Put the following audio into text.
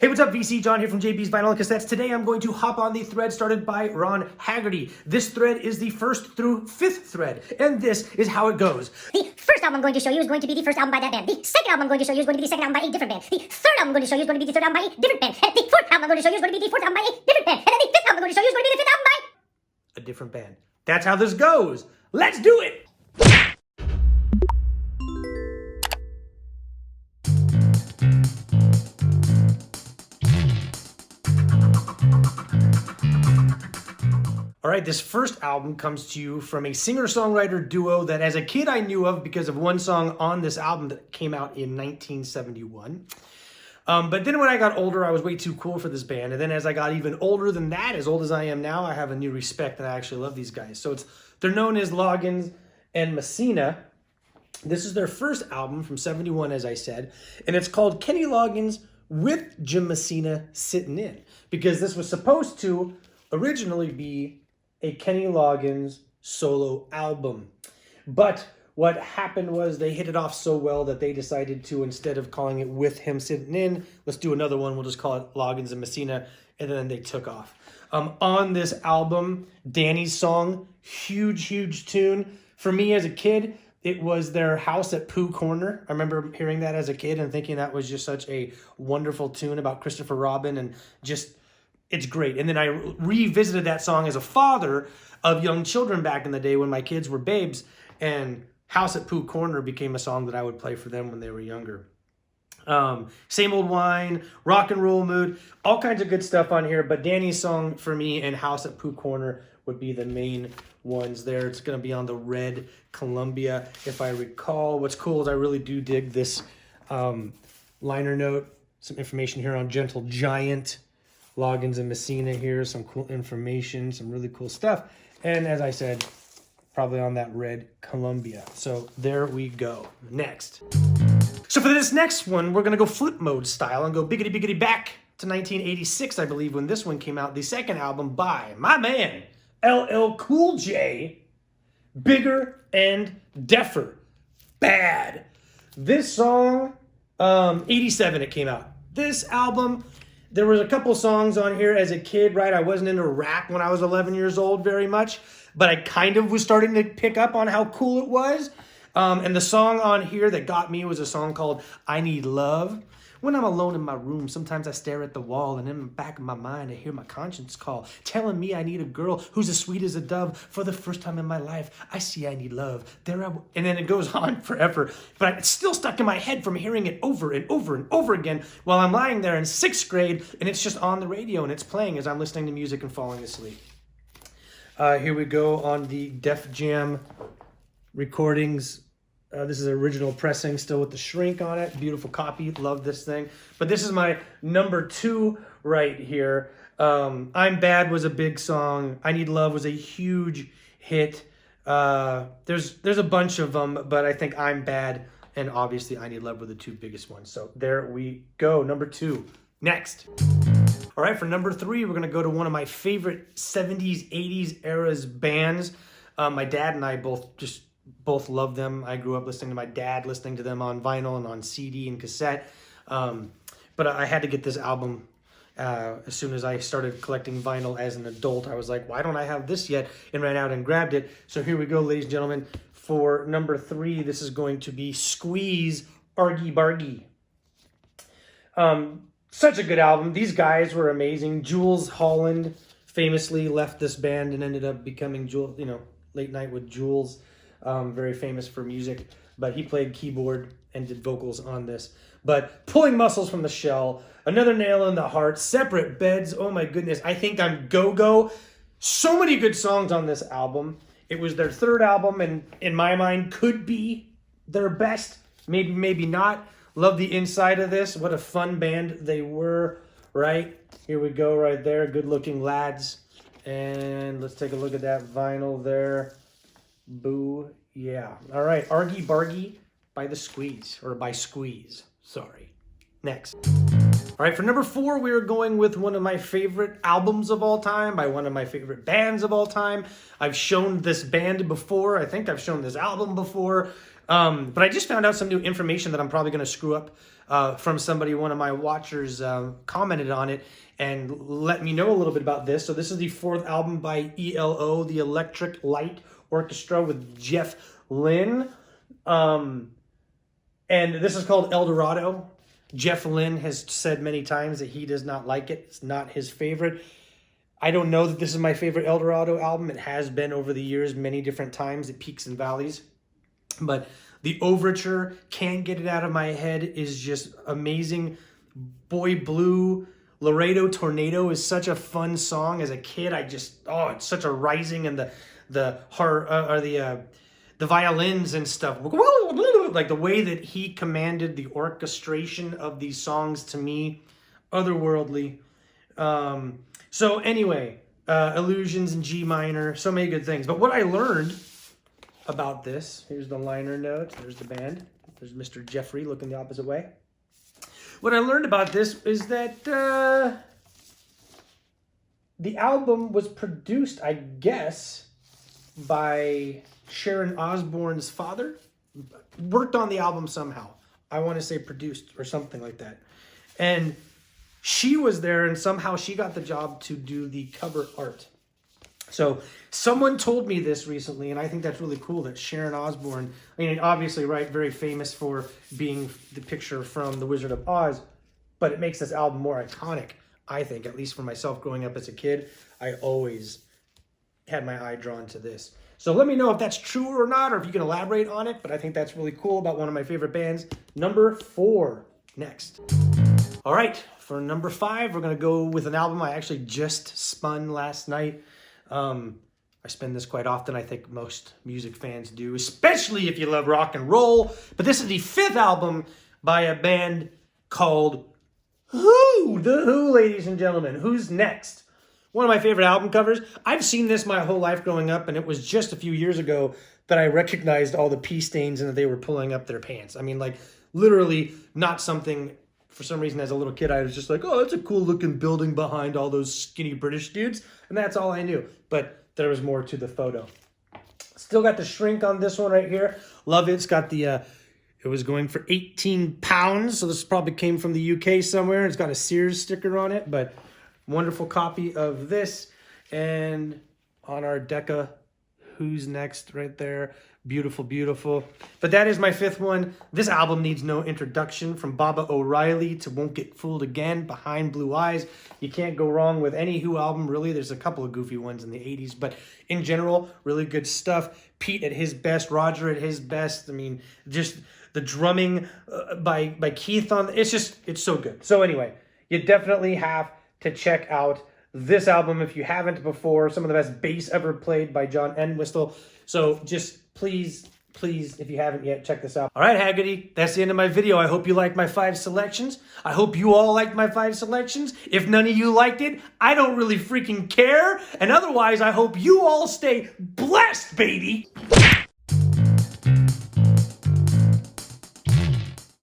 Hey, what's up, VC? John here from JB's Vinyl and Cassettes. Today I'm going to hop on the thread started by Ron Haggerty. This thread is the 1st through 5th thread, and this is how it goes. The first album I'm going to show you is going to be the first album by that band. The second album I'm going to show you is going to be the second album by a different band. The third album I'm going to show you is going to be the third album by a different band. And the fourth album I'm going to show you is going to be the fourth album by a different band. And then the fifth album I'm going to show you is going to be the fifth album by a different band. That's how this goes. Let's do it! All right, this first album comes to you from a singer-songwriter duo that as a kid I knew of because of one song on this album that came out in 1971. But then when I got older, I was way too cool for this band. And then as I got even older than that, as old as I am now, I have a new respect and I actually love these guys. So they're known as Loggins and Messina. This is their first album from 71, as I said, and it's called Kenny Loggins with Jim Messina Sitting In, because this was supposed to originally be a Kenny Loggins solo album. But what happened was they hit it off so well that they decided to, instead of calling it With Him Sitting In, let's do another one. We'll just call it Loggins and Messina, and then they took off. On this album, Danny's song, huge tune. For me as a kid, it was their House at Pooh Corner. I remember hearing that as a kid and thinking that was just such a wonderful tune about Christopher Robin, and just, it's great. And then I revisited that song as a father of young children back in the day when my kids were babes, and House at Pooh Corner became a song that I would play for them when they were younger. Same Old Wine, Rock and Roll Mood, all kinds of good stuff on here, but Danny's song for me and House at Pooh Corner would be the main ones there. It's going to be on the red Columbia, if I recall. What's cool is I really do dig this liner note, some information here on Gentle Giant, Loggins and Messina here, some cool information, some really cool stuff. And as I said, probably on that red Columbia. So there we go. Next. So for this next one, we're going to go flip mode style and go biggity back to 1986, I believe, when this one came out. The second album by my man, LL Cool J, Bigger and Deffer. Bad. This song, 87 it came out. This album, there was a couple songs on here as a kid, right? I wasn't into rap when I was 11 years old very much, but I kind of was starting to pick up on how cool it was. And the song on here that got me was a song called I Need Love. When I'm alone in my room, sometimes I stare at the wall, and in the back of my mind, I hear my conscience call, telling me I need a girl who's as sweet as a dove. For the first time in my life, I see I need love. And then it goes on forever. But it's still stuck in my head from hearing it over and over again while I'm lying there in 6th grade, and it's just on the radio, and it's playing as I'm listening to music and falling asleep. Here we go on the Def Jam recordings. This is an original pressing, still with the shrink on it. Beautiful copy. Love this thing. But this is my number 2 right here. I'm Bad was a big song. I Need Love was a huge hit. There's a bunch of them, but I think I'm Bad and obviously I Need Love were the 2 biggest ones. So there we go. Number 2. Next. All right, for number 3, we're going to go to one of my favorite 70s, 80s eras bands. My dad and I both love them. I grew up listening to my dad, listening to them on vinyl and on CD and cassette. But I had to get this album as soon as I started collecting vinyl as an adult. I was like, why don't I have this yet? And ran out and grabbed it. So here we go, ladies and gentlemen. For number 3, this is going to be Squeeze, Argy Bargy. Such a good album. These guys were amazing. Jules Holland famously left this band and ended up becoming Jules, Late Night with Jules. Very famous for music, but he played keyboard and did vocals on this. But Pulling Muscles from the Shell, Another Nail in the Heart, Separate Beds, oh my goodness, I Think I'm Go-Go. So many good songs on this album. It was their 3rd album, and in my mind, could be their best. Maybe not. Love the inside of this. What a fun band they were, right? Here we go right there. Good-looking lads. And let's take a look at that vinyl there. Boo, yeah. All right, Argy Bargy by the Squeeze, or by Squeeze, sorry. Next. All right, for number 4, we are going with one of my favorite albums of all time by one of my favorite bands of all time. I've shown this band before. I think I've shown this album before. But I just found out some new information that I'm probably going to screw up from somebody. One of my watchers commented on it and let me know a little bit about this. So this is the 4th album by ELO, the Electric Light Orchestra with Jeff Lynne. And this is called El Dorado. Jeff Lynne has said many times that he does not like it. It's not his favorite. I don't know that this is my favorite El Dorado album. It has been over the years many different times. It peaks and valleys. But the overture, Can't Get It Out of My Head, is just amazing. Boy Blue, Laredo Tornado is such a fun song. As a kid, it's such a rising, and the violins and stuff. Like the way that he commanded the orchestration of these songs, to me, otherworldly. So anyway, Illusions in G minor, so many good things. But what I learned about this, here's the liner notes, there's the band, there's Mr. Jeffrey looking the opposite way. What I learned about this is that the album was produced, I guess, by Sharon Osbourne's father. Worked on the album somehow. I want to say produced or something like that. And she was there, and somehow she got the job to do the cover art. So someone told me this recently, and I think that's really cool that Sharon Osbourne, I mean, obviously, right, very famous for being the picture from The Wizard of Oz, but it makes this album more iconic, I think, at least for myself growing up as a kid. I always had my eye drawn to this. So let me know if that's true or not, or if you can elaborate on it, but I think that's really cool about one of my favorite bands. Number 4, next. All right, for number 5, we're gonna go with an album I actually just spun last night. I spin this quite often. I think most music fans do, especially if you love rock and roll. But this is the 5th album by a band called Who? The Who, ladies and gentlemen. Who's Next? One of my favorite album covers. I've seen this my whole life growing up, and it was just a few years ago that I recognized all the pee stains and that they were pulling up their pants. I mean, like, literally not something, for some reason, as a little kid, I was just like, oh, that's a cool looking building behind all those skinny British dudes. And that's all I knew. But there was more to the photo. Still got the shrink on this one right here. Love it. It's got the, it was going for 18 pounds. So this probably came from the UK somewhere. It's got a Sears sticker on it, but wonderful copy of this. And on our Decca, Who's Next right there. Beautiful, beautiful. But that is my 5th one. This album needs no introduction. From Baba O'Reilly to Won't Get Fooled Again, Behind Blue Eyes. You can't go wrong with any Who album, really. There's a couple of goofy ones in the 80s, but in general, really good stuff. Pete at his best, Roger at his best. I mean, just the drumming by Keith on, it's so good. So anyway, you definitely have to check out this album if you haven't before. Some of the best bass ever played by John Entwistle. So just please, if you haven't yet, check this out. All right, Haggerty, that's the end of my video. I hope you liked my 5 selections. I hope you all liked my 5 selections. If none of you liked it, I don't really freaking care. And otherwise, I hope you all stay blessed, baby.